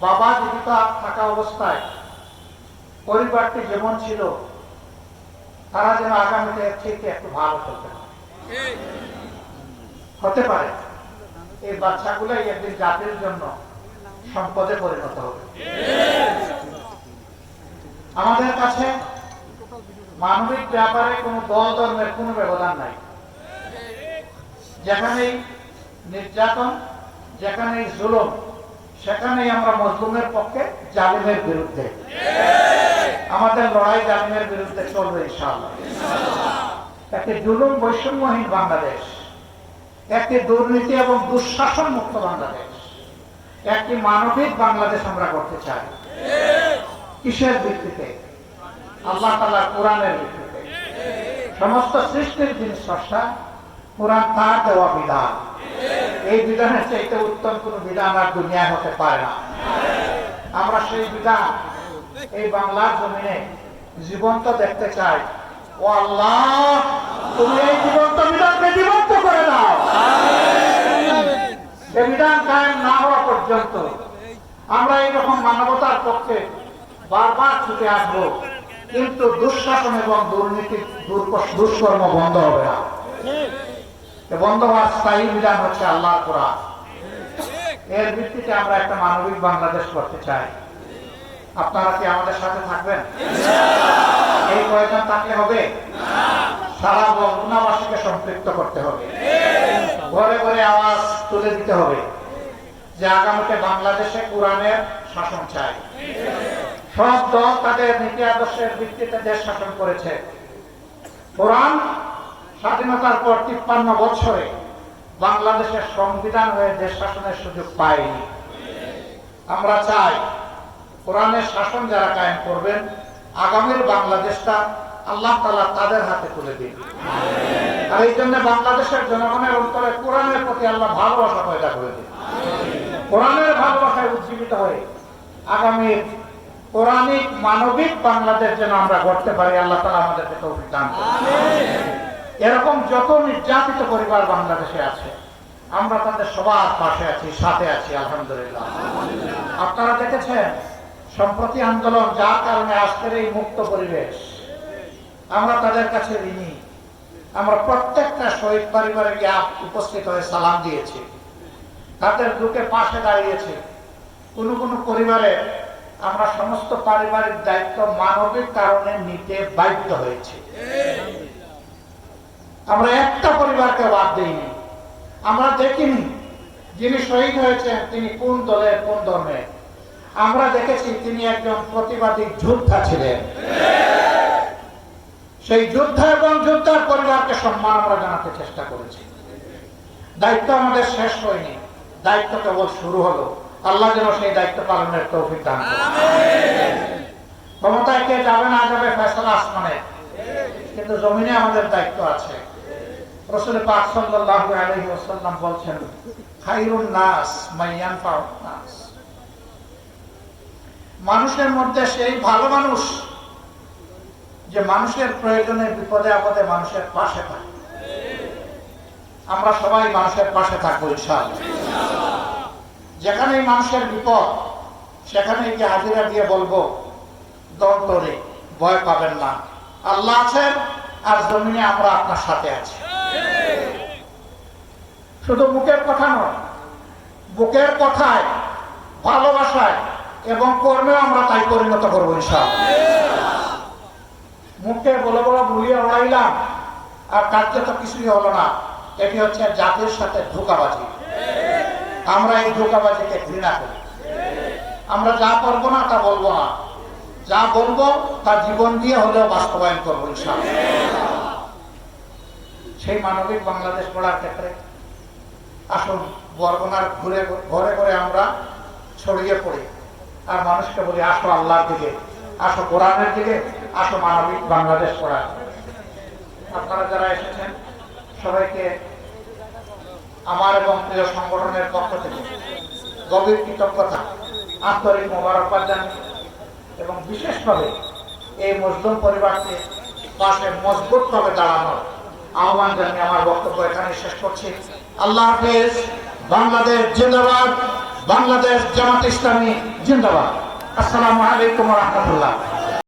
বাবা জীবিত থাকা অবস্থায় পরিবারটি যেমন ছিল তারা যেন আগামীতে এর থেকে একটু ভালো হতে পারে। এই বাচ্চাগুলাই একদিন জাতির জন্য সম্পদে পরিণত হবে। আমাদের কাছে মানবিক ব্যাপারে কোনো দল ধর্মের কোনো ব্যবধান নাই। যেখানেই নির্যাতন, যেখানেই জুলুম, সেখানেই আমরা মজলুমের পক্ষে, জালিমের বিরুদ্ধে। আমাদের লড়াই জালিমের বিরুদ্ধে চলবে ইনশাআল্লাহ। একটি জুলুম বৈষম্যহীন বাংলাদেশ, একটি দুর্নীতি এবং দুঃশাসন মুক্ত বাংলাদেশ, একটি মানবিক বাংলাদেশ আমরা করতে চাই। কিসের ভিত্তিতে? আল্লাহ তাআলার কোরআনের ভিত্তিতে। সমস্ত সৃষ্টির যিনি স্রষ্টা, কোরআন তার দেওয়া বিধান। এই বিধানের চাইতে উত্তম কোন বিধান আর দুনিয়ায় হতে পারে না। আমরা সেই বিধান এই বাংলার জমিনে জীবন্ত দেখতে চাই। ও আল্লাহ, তুমি এই জীবন্ত বিধানকে জীবন্ত করে দাও। এই বিধান কায়েম না হওয়া পর্যন্ত আমরা এইরকম মানবতার পক্ষে বারবার ছুটে আসবো, কিন্তু দুঃশাসন এবং দুর্নীতি দুষ্কর্ম বন্ধ হবে না। বন্ধ হওয়ার স্থায়ী বিধান হচ্ছে আল্লাহর কোরআন। এর ভিত্তিতে আমরা একটা মানবিক বাংলাদেশ করতে চাই। আপনারা কি আমাদের সাথে থাকবেন? এই প্রয়োজন থাকলে হবে, সারা বগুনাবাসীকে সম্পৃক্ত করতে হবে, ঘরে ঘরে আওয়াজ তুলে দিতে হবে যে আগামীতে বাংলাদেশে কোরআনের শাসন চাই। সব দল তাদের নীতি আদর্শের ভিত্তিতে দেশ শাসন করেছে। কোরআন স্বাধীনতার পর 53 বছরে বাংলাদেশের সংবিধান হয়ে দেশ শাসনের সুযোগ পায়নি। আমরা চাই কোরআনের শাসন যারা কায়েম করবেন, আগামীর বাংলাদেশটা আল্লাহ তাআলা তাদের হাতে তুলে দিন। আর এই জন্য বাংলাদেশের জনগণের অন্তরে কোরআনের প্রতি আল্লাহ ভালোবাসা পয়দা করে দিন। কোরআনের ভালোবাসায় উজ্জীবিত হয়ে আগামীর কোরআনিক মানবিক বাংলাদেশ যেন আমরা গড়তে পারি, আল্লাহ তাআলা আমাদেরকে তৌফিক দান করুন। এরকম যত নির্যাতিত পরিবার বাংলাদেশে আছে, আমরা তাদের সবার পাশে আছি, সাথে আছি, আলহামদুলিল্লাহ। আপনারা দেখেছেন সম্প্রতি আন্দোলন, যার কারণে আজকের এই মুক্ত পরিবেশ, আমরা তাদের কাছে ঋণী। আমরা প্রত্যেকটা শহীদ পরিবারে গিয়ে উপস্থিত হয়ে সালাম দিয়েছি, তাদের দুঃখে পাশে দাঁড়িয়েছি। কোন কোন পরিবারে আমরা সমস্ত পারিবারিক দায়িত্ব মানবিক কারণে নিতে বাধ্য হয়েছি। আমরা একটা পরিবারকে বাদ দিইনি। আমরা দেখিনি যিনি শহীদ হয়েছেন তিনি কোন দলের, কোন ধর্মের। আমরা দেখেছি তিনি একজন প্রতিবাদী যোদ্ধা ছিলেন। সেই যোদ্ধা এবং যোদ্ধার পরিবারকে সম্মান আমরা জানাতে চেষ্টা করেছি। দায়িত্ব আমাদের শেষ হয়নি, দায়িত্ব কেবল শুরু হলো। আল্লাহ যেন সেই দায়িত্ব পালনের তৌফিক দান করেন। ক্ষমতায় কে যাবে না যাবে ফয়সালা আসমানে, কিন্তু জমিনে আমাদের দায়িত্ব আছে। রাসূল পাক সাল্লাল্লাহু আলাইহি ওয়াসাল্লাম বলছেন, খায়রুন নাস মান ইয়ানফাউন নাস। মানুষের মধ্যে সেই ভালো মানুষ যে মানুষের প্রয়োজনে, বিপদে আপদে মানুষের পাশে থাকে। আমরা সবাই মানুষের পাশে থাকবো ইনশাআল্লাহ। যেখানেই মানুষের বিপদ, সেখানেই গিয়ে হাজিরা দিয়ে বলবো, দল তরে ভয় পাবেন না, আল্লাহ আছেন আর জমিনে আমরা আপনার সাথে আছি। শুধু মুখের কথা নয়, বুকের কথায়, ভালোবাসায় এবং কর্মেও আমরা তাই পরিণত করবো ইনশাআল্লাহ। মুখে বলে বলে ভুলিয়ে উড়াইলাম আর কার্যে তো কিছুই হলো না, এটি হচ্ছে জাতির সাথে ধোঁকাবাজি। আমরা এই ধোঁকাবাজিকে ঘৃণা করি। আমরা যা করবো না তা বলবো না, যা বলবো তা জীবন দিয়ে হলেও বাস্তবায়ন করবো ইনশাআল্লাহ। সেই মানবিক বাংলাদেশ গড়ার ক্ষেত্রে আসুন বরগুনার ঘুরে ঘরে ঘরে আমরা ছড়িয়ে পড়ি আর মানুষকে বলি, আসো আল্লাহর দিকে, আসো কোরআনের দিকে, আসো মানবিক বাংলাদেশ গড়ার। আপনারা যারা এসেছেন সবাইকে আমার এবং প্রিয় সংগঠনের পক্ষ থেকে গভীর কৃতজ্ঞতা, আন্তরিক মোবারকবাদ জানাই এবং বিশেষভাবে এই মজলুম পরিবারকে পাশে মজবুতভাবে দাঁড়ানোর আহ্বান জানিয়ে আমার বক্তব্য এখানে শেষ করছি। আল্লাহ হাফেজ। বাংলাদেশ জিন্দাবাদ। বাংলাদেশ জামাত ইসলামী জিন্দাবাদ। আসসালামু আলাইকুম ওয়া রাহমাতুল্লাহ।